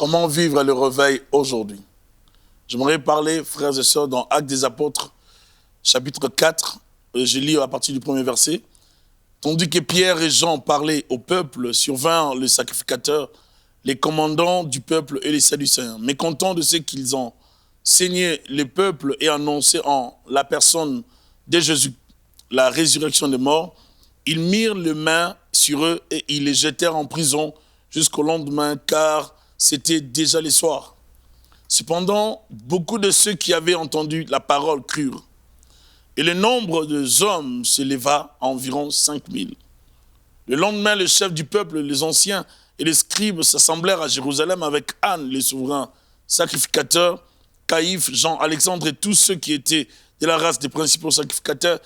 Comment vivre le réveil aujourd'hui? J'aimerais parler, frères et sœurs, dans Actes des Apôtres, chapitre 4, je lis à partir du premier verset. Tandis que Pierre et Jean parlaient au peuple, survinrent les sacrificateurs, les commandants du peuple et les Sadducéens. Mécontents de ce qu'ils ont saigné le peuple et annoncé en la personne de Jésus la résurrection des morts, ils mirent les mains sur eux et ils les jetèrent en prison jusqu'au lendemain, car c'était déjà le soir. Cependant, beaucoup de ceux qui avaient entendu la parole crurent. Et le nombre des hommes s'éleva à environ 5000. Le lendemain, le chef du peuple, les anciens et les scribes s'assemblèrent à Jérusalem avec Anne, les souverains sacrificateurs, Caïphe, Jean, Alexandre et tous ceux qui étaient de la race des principaux sacrificateurs.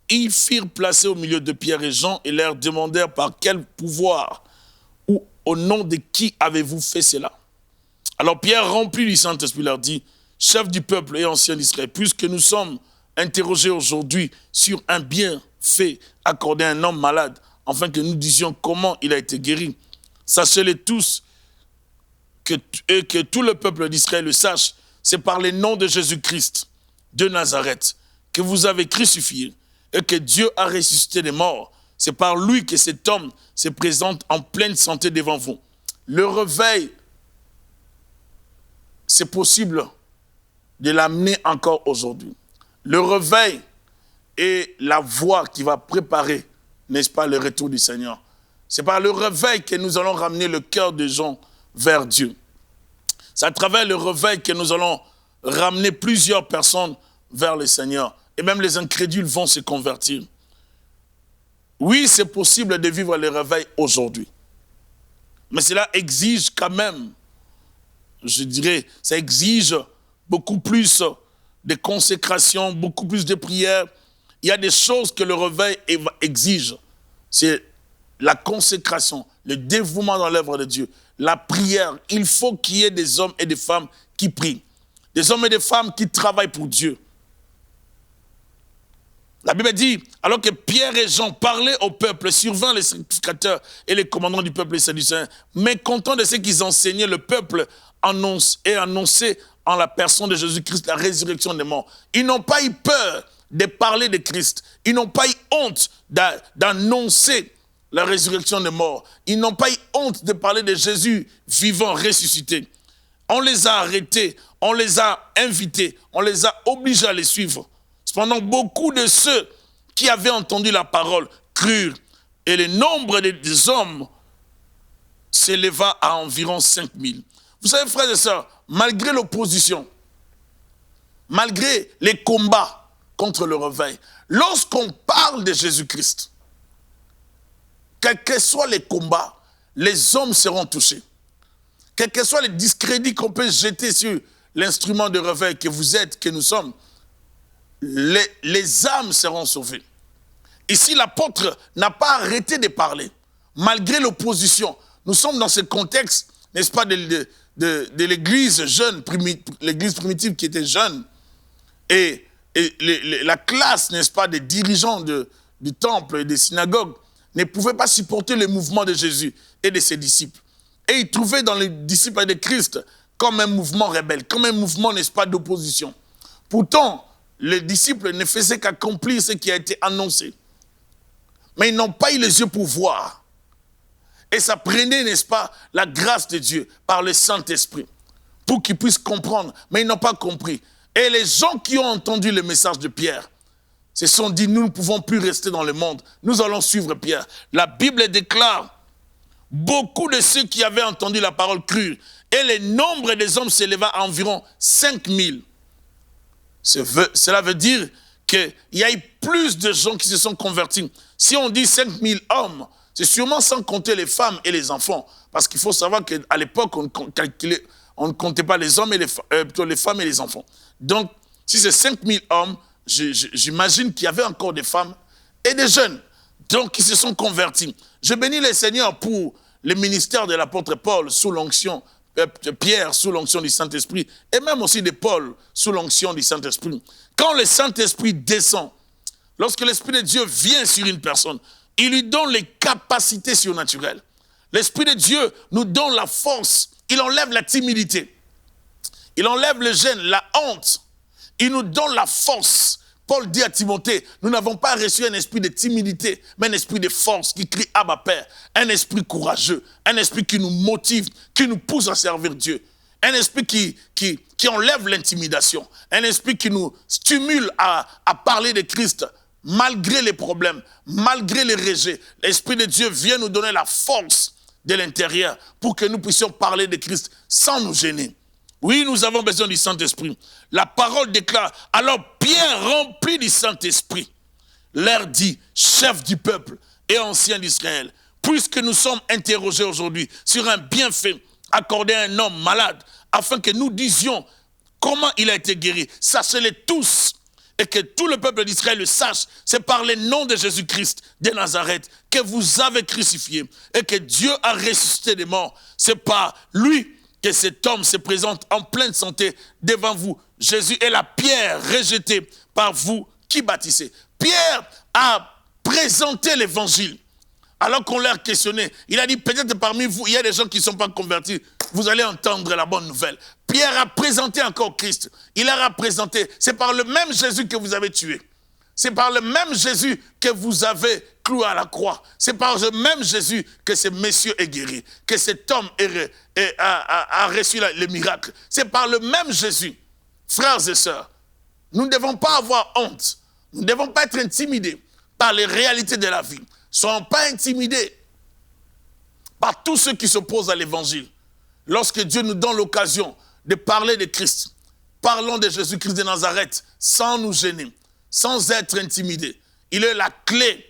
Ils firent placer au milieu de Pierre et Jean et leur demandèrent par quel pouvoir ou au nom de qui avez-vous fait cela? Alors Pierre, rempli du Saint-Esprit, leur dit, chef du peuple et ancien d'Israël, puisque nous sommes interrogés aujourd'hui sur un bienfait accordé à un homme malade, afin que nous disions comment il a été guéri, sachez-le tous et que tout le peuple d'Israël le sache, c'est par le nom de Jésus-Christ de Nazareth que vous avez crucifié et que Dieu a ressuscité des morts. C'est par lui que cet homme se présente en pleine santé devant vous. Le réveil, c'est possible de l'amener encore aujourd'hui. Le réveil est la voie qui va préparer, n'est-ce pas, le retour du Seigneur. C'est par le réveil que nous allons ramener le cœur des gens vers Dieu. C'est à travers le réveil que nous allons ramener plusieurs personnes vers le Seigneur. Et même les incrédules vont se convertir. Oui, c'est possible de vivre le réveil aujourd'hui. Mais cela exige quand même, je dirais, ça exige beaucoup plus de consécration, beaucoup plus de prières. Il y a des choses que le réveil exige. C'est la consécration, le dévouement dans l'œuvre de Dieu, la prière. Il faut qu'il y ait des hommes et des femmes qui prient. Des hommes et des femmes qui travaillent pour Dieu. La Bible dit, alors que Pierre et Jean parlaient au peuple, survinrent les sacrificateurs et les commandants du peuple et les Sadducéens, mécontents de ce qu'ils enseignaient, le peuple annonçait en la personne de Jésus-Christ la résurrection des morts. Ils n'ont pas eu peur de parler de Christ. Ils n'ont pas eu honte d'annoncer la résurrection des morts. Ils n'ont pas eu honte de parler de Jésus vivant, ressuscité. On les a arrêtés, on les a invités, on les a obligés à les suivre. Cependant, beaucoup de ceux qui avaient entendu la parole crurent, et le nombre des hommes s'éleva à environ 5000. Vous savez, frères et sœurs, malgré l'opposition, malgré les combats contre le réveil, lorsqu'on parle de Jésus-Christ, quels que soient les combats, les hommes seront touchés. Quels que soient les discrédits qu'on peut jeter sur l'instrument de réveil que vous êtes, que nous sommes, les âmes seront sauvées. Ici, l'apôtre n'a pas arrêté de parler, malgré l'opposition. Nous sommes dans ce contexte, n'est-ce pas, de l'église jeune, l'église primitive qui était jeune, et la classe, n'est-ce pas, des dirigeants du temple et des synagogues ne pouvait pas supporter le mouvement de Jésus et de ses disciples. Et ils trouvaient dans les disciples de Christ comme un mouvement rebelle, comme un mouvement, n'est-ce pas, d'opposition. Pourtant, les disciples ne faisaient qu'accomplir ce qui a été annoncé. Mais ils n'ont pas eu les yeux pour voir. Et ça prenait, n'est-ce pas, la grâce de Dieu par le Saint-Esprit pour qu'ils puissent comprendre. Mais ils n'ont pas compris. Et les gens qui ont entendu le message de Pierre se sont dit, nous ne pouvons plus rester dans le monde. Nous allons suivre Pierre. La Bible déclare, beaucoup de ceux qui avaient entendu la parole crurent. Et le nombre des hommes s'éleva à environ 5000. Cela veut dire qu'il y a eu plus de gens qui se sont convertis. Si on dit 5000 hommes, c'est sûrement sans compter les femmes et les enfants. Parce qu'il faut savoir qu'à l'époque, on ne comptait pas les hommes et plutôt les femmes et les enfants. Donc, si c'est 5000 hommes, j'imagine qu'il y avait encore des femmes et des jeunes. Donc, qui se sont convertis. Je bénis le Seigneur pour le ministère de l'apôtre Paul sous l'onction Pierre sous l'onction du Saint-Esprit, et même aussi de Paul sous l'onction du Saint-Esprit. Quand le Saint-Esprit descend, lorsque l'Esprit de Dieu vient sur une personne, il lui donne les capacités surnaturelles. L'Esprit de Dieu nous donne la force il enlève la timidité. Il enlève le gêne, la honte. Il nous donne la force. Paul dit à Timothée, nous n'avons pas reçu un esprit de timidité, mais un esprit de force qui crie Abba Père. Un esprit courageux, un esprit qui nous motive, qui nous pousse à servir Dieu. Un esprit qui enlève l'intimidation. Un esprit qui nous stimule à parler de Christ malgré les problèmes, malgré les rejets. L'Esprit de Dieu vient nous donner la force de l'intérieur pour que nous puissions parler de Christ sans nous gêner. Oui, nous avons besoin du Saint-Esprit. La parole déclare, alors Pierre, rempli du Saint-Esprit, leur dit, chef du peuple et ancien d'Israël, puisque nous sommes interrogés aujourd'hui sur un bienfait accordé à un homme malade, afin que nous disions comment il a été guéri. Sachez-le tous, et que tout le peuple d'Israël le sache, c'est par le nom de Jésus-Christ de Nazareth que vous avez crucifié, et que Dieu a ressuscité des morts. C'est par lui que cet homme se présente en pleine santé devant vous. Jésus est la pierre rejetée par vous qui bâtissez. Pierre a présenté l'évangile. Alors qu'on l'a questionné, il a dit peut-être parmi vous, il y a des gens qui ne sont pas convertis. Vous allez entendre la bonne nouvelle. Pierre a présenté encore Christ. Il leur a présenté. C'est par le même Jésus que vous avez tué. C'est par le même Jésus que vous avez cloué à la croix. C'est par le même Jésus que ce monsieur est guéri. Que cet homme a reçu le miracle. C'est par le même Jésus. Frères et sœurs, nous ne devons pas avoir honte. Nous ne devons pas être intimidés par les réalités de la vie. Ne soyons pas intimidés par tous ceux qui s'opposent à l'évangile. Lorsque Dieu nous donne l'occasion de parler de Christ, parlons de Jésus-Christ de Nazareth sans nous gêner, sans être intimidés. Il est la clé,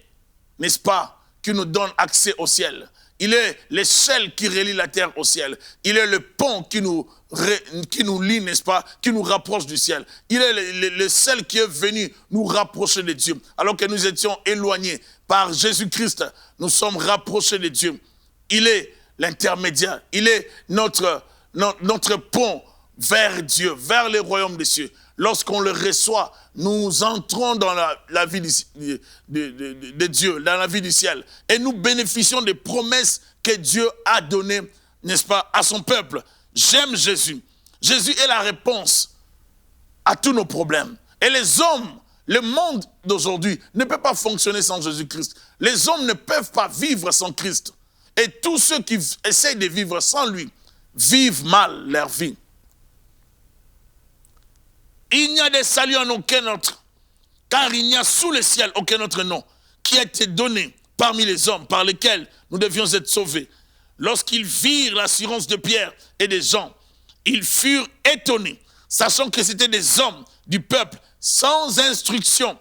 n'est-ce pas, qui nous donne accès au ciel. Il est l'échelle qui relie la terre au ciel. Il est le pont qui nous lie, n'est-ce pas, qui nous rapproche du ciel. Il est le seul qui est venu nous rapprocher de Dieu. Alors que nous étions éloignés par Jésus-Christ, nous sommes rapprochés de Dieu. Il est l'intermédiaire. Il est notre pont vers Dieu, vers le royaume des cieux. Lorsqu'on le reçoit, nous entrons dans la vie de Dieu, dans la vie du ciel. Et nous bénéficions des promesses que Dieu a données, n'est-ce pas, à son peuple. J'aime Jésus. Jésus est la réponse à tous nos problèmes. Et les hommes, le monde d'aujourd'hui ne peut pas fonctionner sans Jésus-Christ. Les hommes ne peuvent pas vivre sans Christ. Et tous ceux qui essayent de vivre sans lui vivent mal leur vie. Il n'y a de salut en aucun autre, car il n'y a sous le ciel aucun autre nom qui a été donné parmi les hommes par lesquels nous devions être sauvés. Lorsqu'ils virent l'assurance de Pierre et des gens, ils furent étonnés, sachant que c'était des hommes du peuple sans instruction.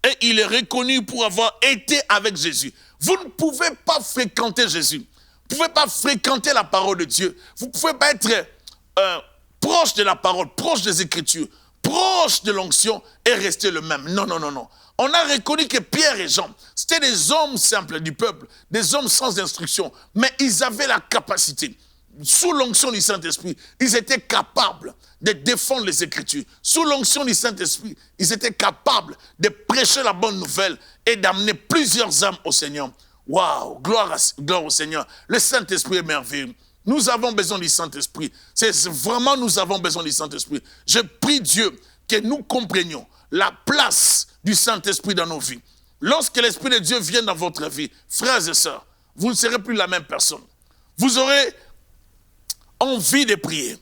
Et il est reconnu pour avoir été avec Jésus. Vous ne pouvez pas fréquenter Jésus. Vous ne pouvez pas fréquenter la parole de Dieu. Vous ne pouvez pas être proche de la parole, proche des Écritures, proche de l'onction et rester le même. Non, non, non, non. On a reconnu que Pierre et Jean, c'était des hommes simples du peuple, des hommes sans instruction, mais ils avaient la capacité. Sous l'onction du Saint-Esprit, ils étaient capables de défendre les Écritures. Sous l'onction du Saint-Esprit, ils étaient capables de prêcher la bonne nouvelle et d'amener plusieurs âmes au Seigneur. Waouh, gloire au Seigneur. Le Saint-Esprit est merveilleux. Nous avons besoin du Saint-Esprit. C'est vraiment, nous avons besoin du Saint-Esprit. Je prie Dieu que nous comprenions la place du Saint-Esprit dans nos vies. Lorsque l'Esprit de Dieu vient dans votre vie, frères et sœurs, vous ne serez plus la même personne. Vous aurez envie de prier,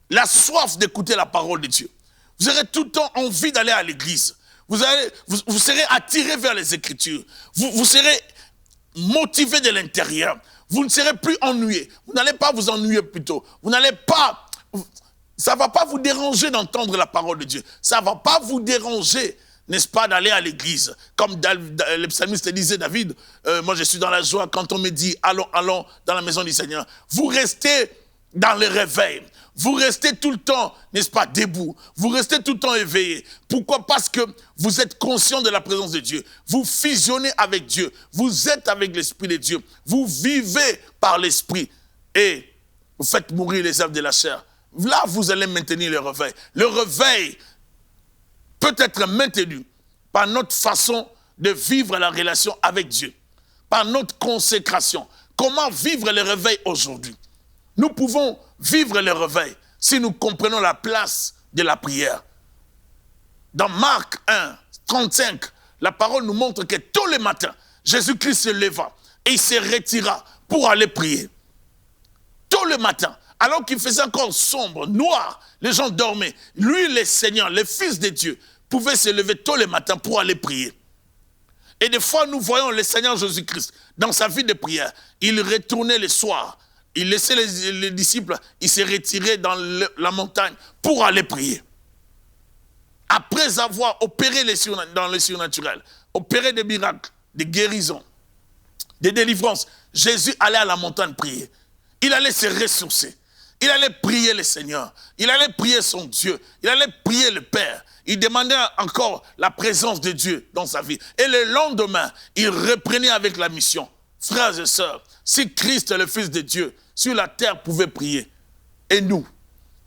la soif d'écouter la parole de Dieu. Vous aurez tout le temps envie d'aller à l'église. Vous serez attiré vers les Écritures. Vous serez motivé de l'intérieur. Vous ne serez plus ennuyé. Vous n'allez pas vous ennuyer plutôt. Vous n'allez pas... Ça ne va pas vous déranger d'entendre la parole de Dieu. Ça ne va pas vous déranger, n'est-ce pas, d'aller à l'église. Comme le psalmiste disait, David, moi je suis dans la joie quand on me dit, allons, allons dans la maison du Seigneur. Vous restez dans le réveil. Vous restez tout le temps, n'est-ce pas, debout. Vous restez tout le temps éveillé. Pourquoi? Parce que vous êtes conscient de la présence de Dieu. Vous fusionnez avec Dieu. Vous êtes avec l'Esprit de Dieu. Vous vivez par l'Esprit. Et vous faites mourir les œuvres de la chair. Là, vous allez maintenir le réveil. Le réveil peut être maintenu par notre façon de vivre la relation avec Dieu. Par notre consécration. Comment vivre le réveil aujourd'hui? Nous pouvons vivre le réveil si nous comprenons la place de la prière. Dans Marc 1, 35, la parole nous montre que tous les matins, Jésus-Christ se leva et il se retira pour aller prier. Tous les matins, alors qu'il faisait encore sombre, noir, les gens dormaient. Lui, le Seigneur, le Fils de Dieu, pouvait se lever tous les matins pour aller prier. Et des fois, nous voyons le Seigneur Jésus-Christ, dans sa vie de prière, il retournait le soir, il laissait les disciples, il se retirait dans la montagne pour aller prier. Après avoir opéré dans le surnaturel, opéré des miracles, des guérisons, des délivrances, Jésus allait à la montagne prier. Il allait se ressourcer. Il allait prier le Seigneur. Il allait prier son Dieu. Il allait prier le Père. Il demandait encore la présence de Dieu dans sa vie. Et le lendemain, il reprenait avec la mission. Frères et sœurs, si Christ, le Fils de Dieu, sur la terre pouvait prier, et nous,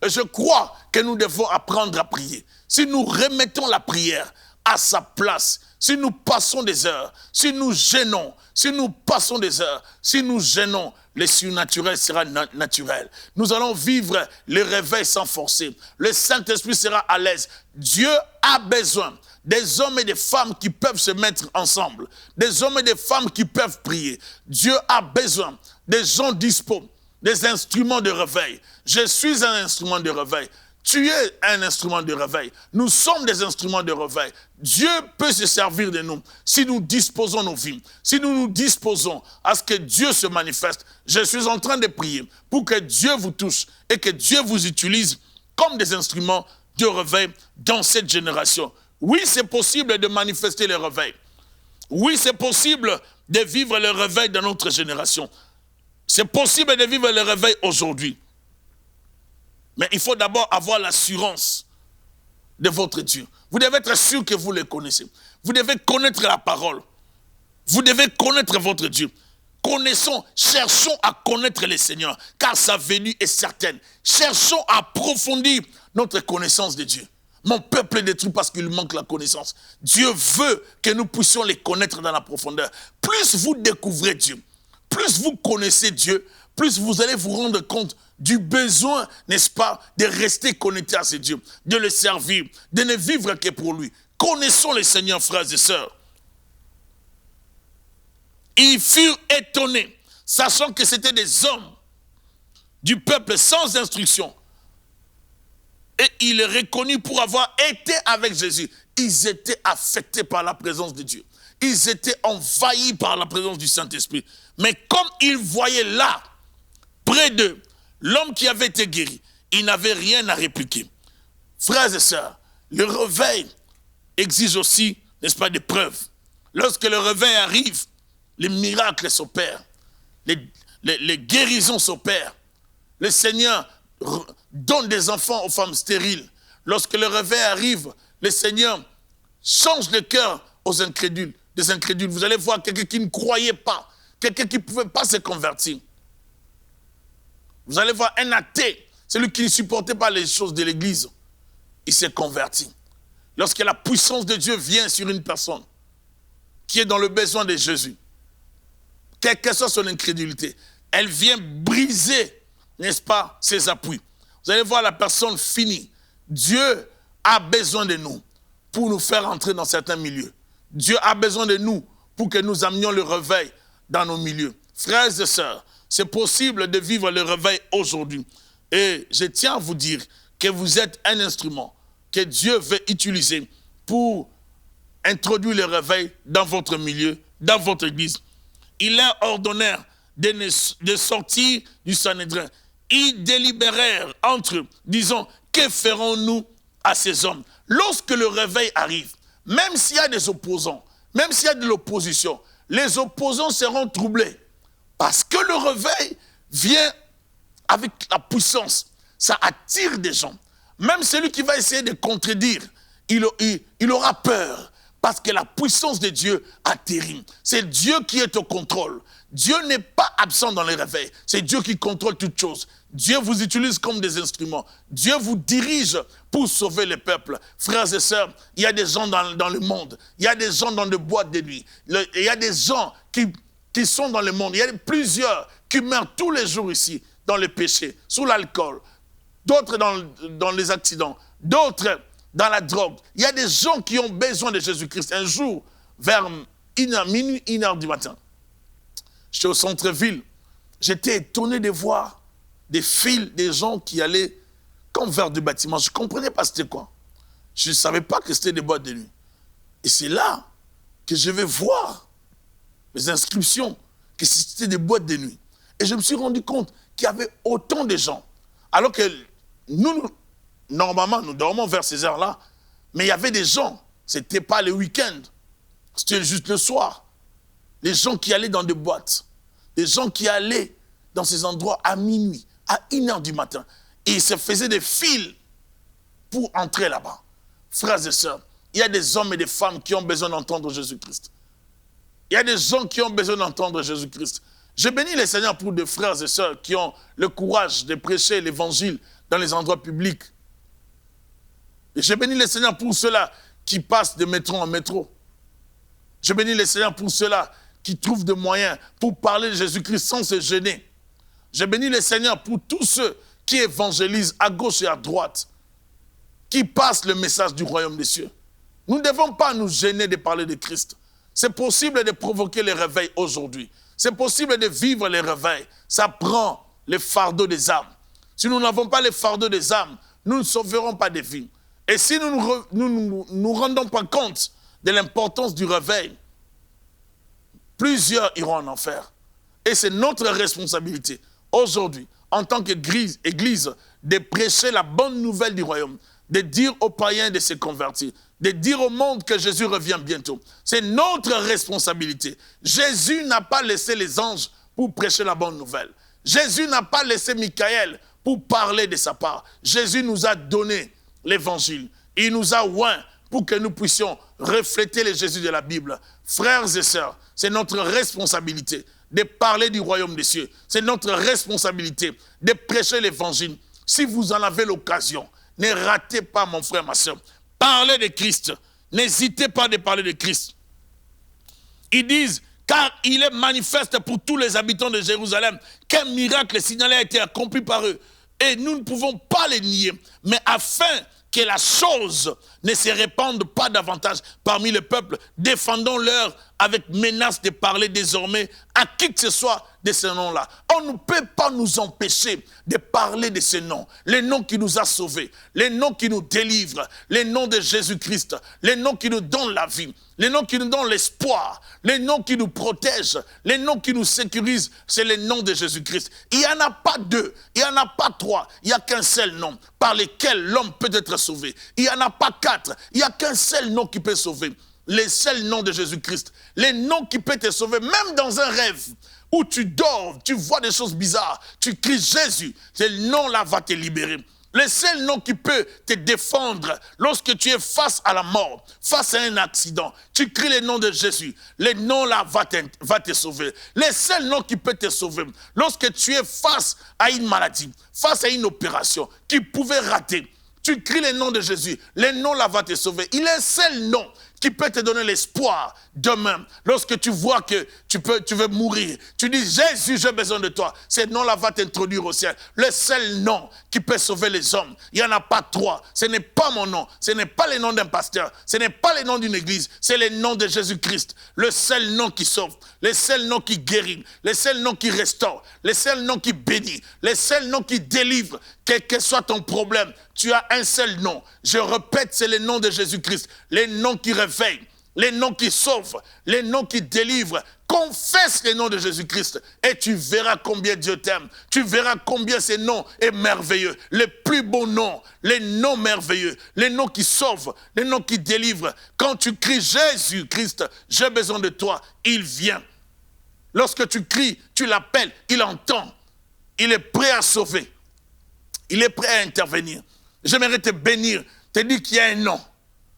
et je crois que nous devons apprendre à prier. Si nous remettons la prière à sa place, si nous passons des heures, si nous gênons, si nous passons des heures, si nous gênons, le surnaturel sera naturel. Nous allons vivre le réveil sans forcer. Le Saint-Esprit sera à l'aise. Dieu a besoin des hommes et des femmes qui peuvent se mettre ensemble, des hommes et des femmes qui peuvent prier. Dieu a besoin des gens disponibles, des instruments de réveil. Je suis un instrument de réveil. Tu es un instrument de réveil. Nous sommes des instruments de réveil. Dieu peut se servir de nous si nous disposons nos vies, si nous nous disposons à ce que Dieu se manifeste. Je suis en train de prier pour que Dieu vous touche et que Dieu vous utilise comme des instruments de réveil dans cette génération. Oui, c'est possible de manifester le réveil. Oui, c'est possible de vivre le réveil dans notre génération. C'est possible de vivre le réveil aujourd'hui. Mais il faut d'abord avoir l'assurance de votre Dieu. Vous devez être sûr que vous le connaissez. Vous devez connaître la parole. Vous devez connaître votre Dieu. Connaissons, cherchons à connaître le Seigneur, car sa venue est certaine. Cherchons à approfondir notre connaissance de Dieu. Mon peuple est détruit parce qu'il manque la connaissance. Dieu veut que nous puissions les connaître dans la profondeur. Plus vous découvrez Dieu, plus vous connaissez Dieu, plus vous allez vous rendre compte du besoin, n'est-ce pas, de rester connecté à ce Dieu, de le servir, de ne vivre que pour lui. Connaissons le Seigneur, frères et sœurs. Ils furent étonnés, sachant que c'était des hommes du peuple sans instruction. Et il est reconnu pour avoir été avec Jésus. Ils étaient affectés par la présence de Dieu. Ils étaient envahis par la présence du Saint-Esprit. Mais comme ils voyaient là, près d'eux, l'homme qui avait été guéri, il n'avait rien à répliquer. Frères et sœurs, le réveil exige aussi, n'est-ce pas, des preuves. Lorsque le réveil arrive, les miracles s'opèrent, les guérisons s'opèrent. Le Seigneur donne des enfants aux femmes stériles. Lorsque le réveil arrive, le Seigneur change le cœur aux incrédules, des incrédules. Vous allez voir quelqu'un qui ne croyait pas, quelqu'un qui ne pouvait pas se convertir. Vous allez voir un athée, celui qui ne supportait pas les choses de l'église, il s'est converti. Lorsque la puissance de Dieu vient sur une personne qui est dans le besoin de Jésus, quelle que soit son incrédulité, elle vient briser, n'est-ce pas, ses appuis. Vous allez voir la personne finie. Dieu a besoin de nous pour nous faire entrer dans certains milieux. Dieu a besoin de nous pour que nous amenions le réveil dans nos milieux. Frères et sœurs, c'est possible de vivre le réveil aujourd'hui. Et je tiens à vous dire que vous êtes un instrument que Dieu veut utiliser pour introduire le réveil dans votre milieu, dans votre église. Ils leur ordonnèrent de sortir du Sanhédrin. Ils délibérèrent entre eux, disant, que ferons-nous à ces hommes? Lorsque le réveil arrive, même s'il y a des opposants, même s'il y a de l'opposition, les opposants seront troublés. Parce que le réveil vient avec la puissance. Ça attire des gens. Même celui qui va essayer de contredire, il aura peur. Parce que la puissance de Dieu atterrit. C'est Dieu qui est au contrôle. Dieu n'est pas absent dans les réveils. C'est Dieu qui contrôle toutes choses. Dieu vous utilise comme des instruments. Dieu vous dirige pour sauver le peuple. Frères et sœurs, il y a des gens dans le monde. Il y a des gens dans des boîtes de nuit. Il y a des gens qui sont dans le monde. Il y a plusieurs qui meurent tous les jours ici. dans le péché, sous l'alcool, d'autres dans les accidents, d'autres dans la drogue. Il y a des gens qui ont besoin de Jésus-Christ. Un jour, vers minuit, 1h du matin, j'étais au centre-ville. J'étais étonné de voir des files, des gens qui allaient comme vers du bâtiment. Je ne comprenais pas c'était quoi. Je ne savais pas que c'était des boîtes de nuit. Et c'est là que je vais voir les inscriptions, que c'était des boîtes de nuit. Et je me suis rendu compte qu'il y avait autant de gens. Alors que nous, normalement, nous dormons vers ces heures-là, mais il y avait des gens, ce n'était pas le week-end, c'était juste le soir. Les gens qui allaient dans des boîtes, des gens qui allaient dans ces endroits à minuit, à 1h du matin, et ils se faisaient des files pour entrer là-bas. Frères et sœurs, il y a des hommes et des femmes qui ont besoin d'entendre Jésus-Christ. Il y a des gens qui ont besoin d'entendre Jésus-Christ. Je bénis le Seigneur pour des frères et sœurs qui ont le courage de prêcher l'évangile dans les endroits publics. Et je bénis le Seigneur pour ceux-là qui passent de métro en métro. Je bénis le Seigneur pour ceux-là qui trouvent des moyens pour parler de Jésus-Christ sans se gêner. Je bénis le Seigneur pour tous ceux qui évangélisent à gauche et à droite, qui passent le message du royaume des cieux. Nous ne devons pas nous gêner de parler de Christ. C'est possible de provoquer les réveils aujourd'hui. C'est possible de vivre les réveils. Ça prend le fardeau des âmes. Si nous n'avons pas le fardeau des âmes, nous ne sauverons pas des vies. Et si nous ne nous rendons pas compte de l'importance du réveil, plusieurs iront en enfer. Et c'est notre responsabilité aujourd'hui, en tant qu'église, de prêcher la bonne nouvelle du royaume, de dire aux païens de se convertir, de dire au monde que Jésus revient bientôt. C'est notre responsabilité. Jésus n'a pas laissé les anges pour prêcher la bonne nouvelle. Jésus n'a pas laissé Michael pour parler de sa part. Jésus nous a donné l'évangile. Il nous a oint pour que nous puissions refléter le Jésus de la Bible. Frères et sœurs, c'est notre responsabilité de parler du royaume des cieux. C'est notre responsabilité de prêcher l'évangile. Si vous en avez l'occasion, ne ratez pas, mon frère, ma sœur. Parlez de Christ. N'hésitez pas de parler de Christ. Ils disent, car il est manifeste pour tous les habitants de Jérusalem qu'un miracle signalé a été accompli par eux. Et nous ne pouvons pas les nier. Mais afin que la chose ne se répande pas davantage parmi le peuple, défendons-leur avec menace de parler désormais à qui que ce soit de ce nom-là. On ne peut pas nous empêcher de parler de ce nom, les noms qui nous a sauvés, les noms qui nous délivrent, les noms de Jésus-Christ, les noms qui nous donnent la vie, les noms qui nous donnent l'espoir, les noms qui nous protègent, les noms qui nous sécurisent, c'est les noms de Jésus-Christ. Il n'y en a pas deux, il n'y en a pas trois, il n'y a qu'un seul nom par lequel l'homme peut être sauvé. Il n'y en a pas quatre, il n'y a qu'un seul nom qui peut sauver. Le seul nom de Jésus-Christ. Les noms qui peuvent te sauver, même dans un rêve où tu dors, tu vois des choses bizarres, tu cries Jésus, ce nom-là va te libérer. Le seul nom qui peut te défendre lorsque tu es face à la mort, face à un accident, tu cries le nom de Jésus, le nom-là va te sauver. Le seul nom qui peut te sauver lorsque tu es face à une maladie, face à une opération qui pouvait rater, tu cries le nom de Jésus, le nom-là va te sauver. Il est le seul nom qui peut te donner l'espoir demain. Lorsque tu vois que tu veux mourir, tu dis Jésus, j'ai besoin de toi. Ce nom-là va t'introduire au ciel. Le seul nom qui peut sauver les hommes. Il n'y en a pas trois. Ce n'est pas mon nom. Ce n'est pas le nom d'un pasteur. Ce n'est pas le nom d'une église. C'est le nom de Jésus-Christ. Le seul nom qui sauve. Le seul nom qui guérit. Le seul nom qui restaure. Le seul nom qui bénit. Le seul nom qui délivre. Quel que soit ton problème, tu as un seul nom. Je répète, c'est le nom de Jésus-Christ. Le nom qui réveille, les noms qui sauvent, les noms qui délivrent. Confesse le nom de Jésus-Christ et tu verras combien Dieu t'aime. Tu verras combien ce nom est merveilleux. Le plus beau nom, les noms merveilleux, les noms qui sauvent, les noms qui délivrent. Quand tu cries Jésus-Christ, j'ai besoin de toi, il vient. Lorsque tu cries, tu l'appelles, il entend. Il est prêt à sauver. Il est prêt à intervenir. J'aimerais te bénir, te dire qu'il y a un nom.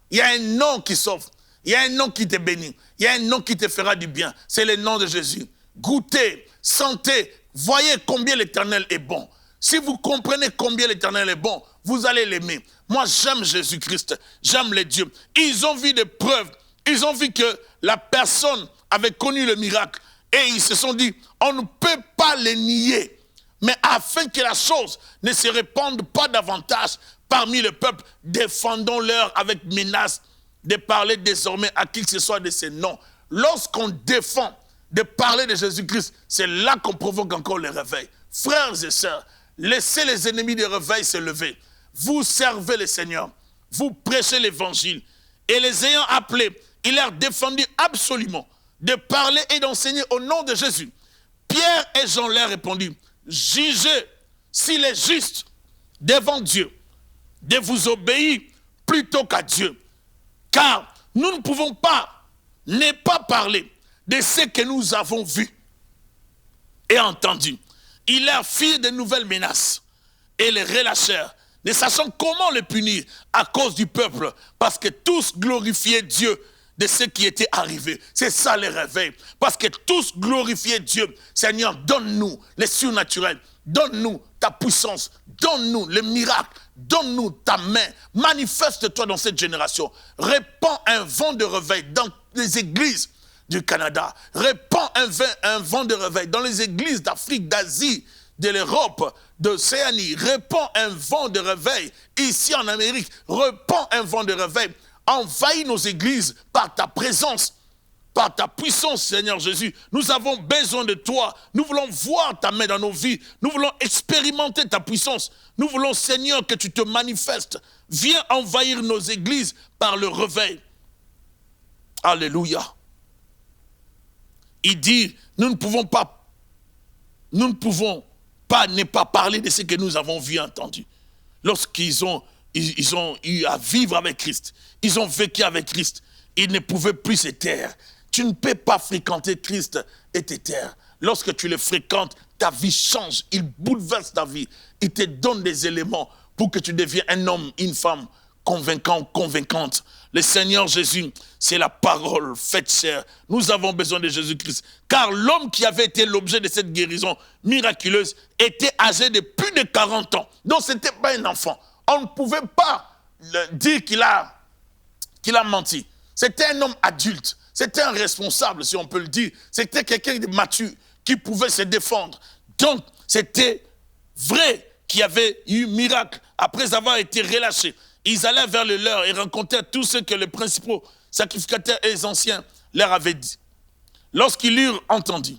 Il y a un nom qui sauve. Il y a un nom qui te bénit. Il y a un nom qui te fera du bien. C'est le nom de Jésus. Goûtez, sentez, voyez combien l'Éternel est bon. Si vous comprenez combien l'Éternel est bon, vous allez l'aimer. Moi, j'aime Jésus-Christ. J'aime les dieux. Ils ont vu des preuves. Ils ont vu que la personne avait connu le miracle. Et ils se sont dit, on ne peut pas les nier. mais afin que la chose ne se répande pas davantage parmi le peuple, défendons-leur avec menace de parler désormais à qui que ce soit de ces noms. Lorsqu'on défend de parler de Jésus-Christ, c'est là qu'on provoque encore le réveil. Frères et sœurs, laissez les ennemis du réveil se lever. Vous servez le Seigneur, vous prêchez l'évangile. Et les ayant appelés, il leur défendit absolument de parler et d'enseigner au nom de Jésus. Pierre et Jean leur répondirent, jugez s'il est juste devant Dieu de vous obéir plutôt qu'à Dieu. Car nous ne pouvons pas ne pas parler de ce que nous avons vu et entendu. Ils leur firent de nouvelles menaces et les relâchèrent, ne sachant comment les punir à cause du peuple, parce que tous glorifiaient Dieu de ce qui était arrivé. C'est ça le réveil. Parce que tous glorifiaient Dieu. Seigneur, donne-nous les surnaturels. Donne-nous ta puissance. Donne-nous les miracles. Donne-nous ta main. Manifeste-toi dans cette génération. Répands un vent de réveil dans les églises du Canada. Répands un vent de réveil dans les églises d'Afrique, d'Asie, de l'Europe, d'Océanie. Répands un vent de réveil ici en Amérique. Répands un vent de réveil. Envahis nos églises par ta présence, par ta puissance, Seigneur Jésus. Nous avons besoin de toi. Nous voulons voir ta main dans nos vies. Nous voulons expérimenter ta puissance. Nous voulons, Seigneur, que tu te manifestes. Viens envahir nos églises par le réveil. Alléluia. Il dit, nous ne pouvons pas ne pas parler de ce que nous avons vu et entendu. Lorsqu'ils ont eu à vivre avec Christ, ils ont vécu avec Christ, ils ne pouvaient plus se taire. Tu ne peux pas fréquenter Christ et te taire. Lorsque tu le fréquentes, ta vie change, il bouleverse ta vie. Il te donne des éléments pour que tu deviennes un homme, une femme convaincant, convaincante. Le Seigneur Jésus, c'est la parole faite chair. Nous avons besoin de Jésus-Christ. Car l'homme qui avait été l'objet de cette guérison miraculeuse était âgé de plus de 40 ans. Donc ce n'était pas un enfant. On ne pouvait pas dire qu'il a menti. C'était un homme adulte. C'était un responsable, si on peut le dire. C'était quelqu'un de mature qui pouvait se défendre. Donc, c'était vrai qu'il y avait eu miracle. Après avoir été relâchés, ils allaient vers le leur et rencontrèrent tout ce que les principaux sacrificateurs et les anciens leur avaient dit. Lorsqu'ils eurent entendu,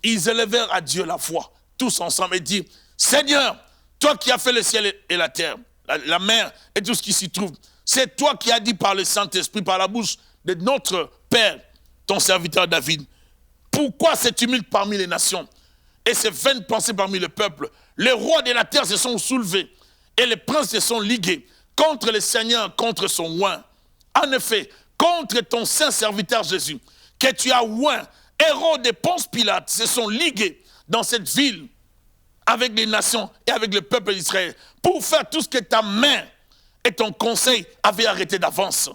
ils élevèrent à Dieu la voix, tous ensemble, et dirent, Seigneur, toi qui as fait le ciel et la terre, la mer et tout ce qui s'y trouve, c'est toi qui as dit par le Saint-Esprit, par la bouche de notre Père, ton serviteur David, pourquoi ce tumulte parmi les nations et ces vaines pensées parmi le peuple? Les rois de la terre se sont soulevés et les princes se sont ligués contre le Seigneur, contre son oint. En effet, contre ton saint serviteur Jésus, que tu as oint, Hérode et Ponce Pilate se sont ligués dans cette ville avec les nations et avec le peuple d'Israël pour faire tout ce que ta main et ton conseil avaient arrêté d'avance.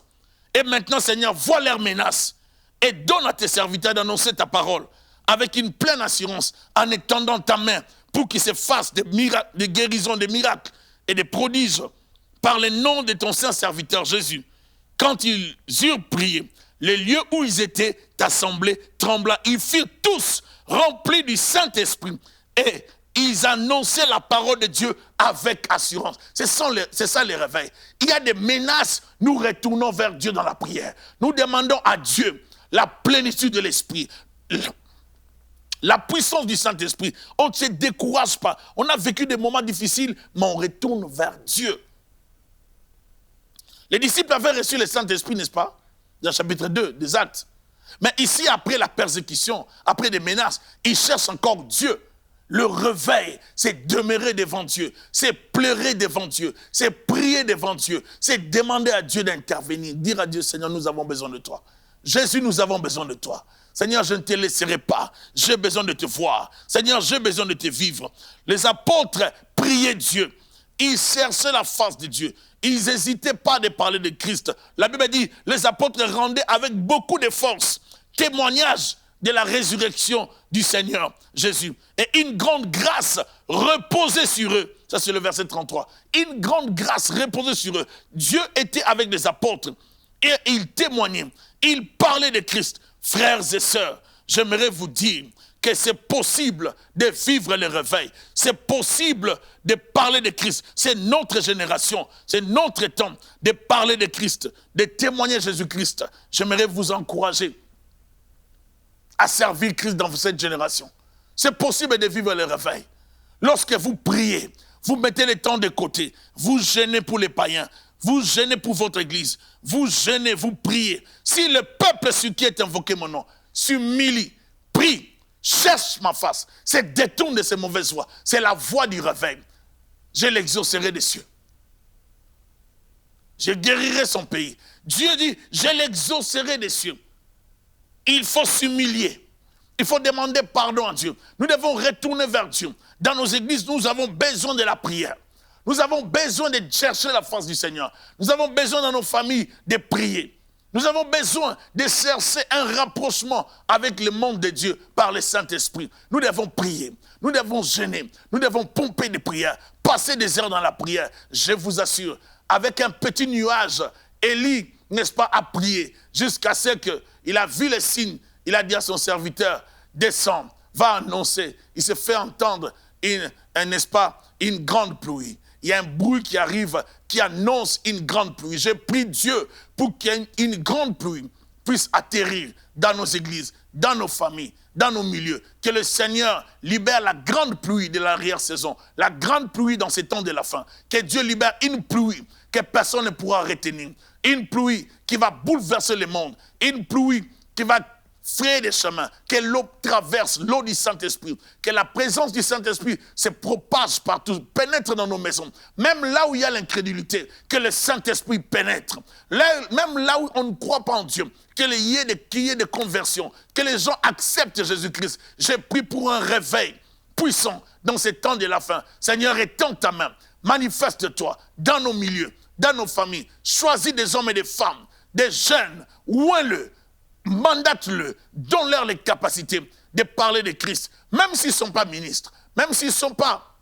Et maintenant, Seigneur, vois leurs menaces et donne à tes serviteurs d'annoncer ta parole avec une pleine assurance en étendant ta main pour qu'ils se fassent des miracles, des guérisons, des miracles et des prodiges par le nom de ton saint serviteur Jésus. Quand ils eurent prié, les lieux où ils étaient assemblés trembla. Ils furent tous remplis du Saint-Esprit et ils annonçaient la parole de Dieu avec assurance. C'est ça le réveil. Il y a des menaces, nous retournons vers Dieu dans la prière. Nous demandons à Dieu la plénitude de l'Esprit, la puissance du Saint-Esprit. On ne se décourage pas. On a vécu des moments difficiles, mais on retourne vers Dieu. Les disciples avaient reçu le Saint-Esprit, n'est-ce pas? Dans le chapitre 2 des Actes. Mais ici, après la persécution, après des menaces, ils cherchent encore Dieu. Le réveil, c'est demeurer devant Dieu, c'est pleurer devant Dieu, c'est prier devant Dieu, c'est demander à Dieu d'intervenir, dire à Dieu, Seigneur, nous avons besoin de toi. Jésus, nous avons besoin de toi. Seigneur, je ne te laisserai pas, j'ai besoin de te voir. Seigneur, j'ai besoin de te vivre. Les apôtres priaient Dieu, ils cherchaient la face de Dieu, ils n'hésitaient pas de parler de Christ. La Bible dit, les apôtres rendaient avec beaucoup de force témoignage de la résurrection du Seigneur Jésus. Et une grande grâce reposait sur eux. Ça, c'est le verset 33. Une grande grâce reposait sur eux. Dieu était avec les apôtres et ils témoignaient. Ils parlaient de Christ. Frères et sœurs, j'aimerais vous dire que c'est possible de vivre le réveil. C'est possible de parler de Christ. C'est notre génération, c'est notre temps de parler de Christ, de témoigner Jésus-Christ. J'aimerais vous encourager à servir Christ dans cette génération. C'est possible de vivre le réveil. Lorsque vous priez, vous mettez le temps de côté, vous jeûnez pour les païens, vous jeûnez pour votre église, vous jeûnez, vous priez. Si le peuple sur qui est invoqué mon nom s'humilie, prie, cherche ma face, se détourne de ses mauvaises voies, c'est la voie du réveil. Je l'exaucerai des cieux. Je guérirai son pays. Dieu dit, je l'exaucerai des cieux. Il faut s'humilier. Il faut demander pardon à Dieu. Nous devons retourner vers Dieu. Dans nos églises, nous avons besoin de la prière. Nous avons besoin de chercher la face du Seigneur. Nous avons besoin dans nos familles de prier. Nous avons besoin de chercher un rapprochement avec le monde de Dieu par le Saint-Esprit. Nous devons prier. Nous devons jeûner. Nous devons pomper des prières. Passer des heures dans la prière. Je vous assure, avec un petit nuage, Élie, n'est-ce pas, a prié jusqu'à ce qu'il a vu les signes. Il a dit à son serviteur, descends, va annoncer. Il se fait entendre, n'est-ce pas, une grande pluie. Il y a un bruit qui arrive, qui annonce une grande pluie. Je prie Dieu pour qu'une grande pluie puisse atterrir dans nos églises, dans nos familles, dans nos milieux. Que le Seigneur libère la grande pluie de l'arrière-saison, la grande pluie dans ces temps de la fin. Que Dieu libère une pluie que personne ne pourra retenir. Une pluie qui va bouleverser le monde. Une pluie qui va frayer des chemins, que l'eau traverse, l'eau du Saint-Esprit, que la présence du Saint-Esprit se propage partout, pénètre dans nos maisons. Même là où il y a l'incrédulité, que le Saint-Esprit pénètre. Même là où on ne croit pas en Dieu, qu'il y ait des conversions, que les gens acceptent Jésus-Christ. J'ai pris pour un réveil puissant dans ces temps de la fin. Seigneur, étends ta main, manifeste-toi dans nos milieux, dans nos familles. Choisis des hommes et des femmes, des jeunes, oins-le, mandate-le, donne-leur les capacités de parler de Christ, même s'ils ne sont pas ministres, même s'ils ne sont pas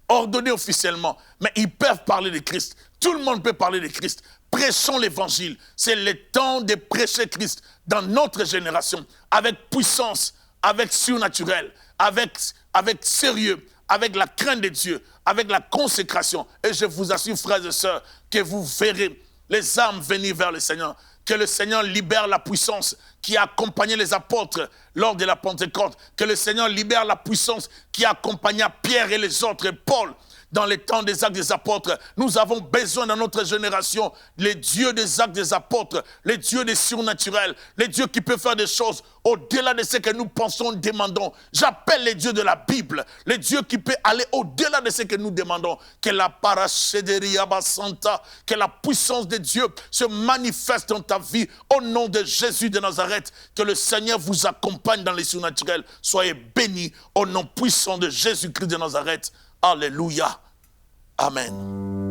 ordonnés officiellement, mais ils peuvent parler de Christ. Tout le monde peut parler de Christ. Prêchons l'évangile. C'est le temps de prêcher Christ dans notre génération, avec puissance, avec surnaturel, avec sérieux, avec la crainte de Dieu, avec la consécration. Et je vous assure, frères et sœurs, que vous verrez les âmes venir vers le Seigneur. Que le Seigneur libère la puissance qui a accompagné les apôtres lors de la Pentecôte. Que le Seigneur libère la puissance qui a accompagné Pierre et les autres, et Paul, dans les temps des actes des apôtres. Nous avons besoin dans notre génération, les dieux des actes des apôtres, les dieux des surnaturels, les dieux qui peuvent faire des choses au-delà de ce que nous pensons, demandons. J'appelle les dieux de la Bible, les dieux qui peuvent aller au-delà de ce que nous demandons. Que la parachéderia basanta, que la puissance de Dieu se manifeste dans ta vie au nom de Jésus de Nazareth. Que le Seigneur vous accompagne dans les surnaturels. Soyez bénis au nom puissant de Jésus-Christ de Nazareth. Alléluia. Amen.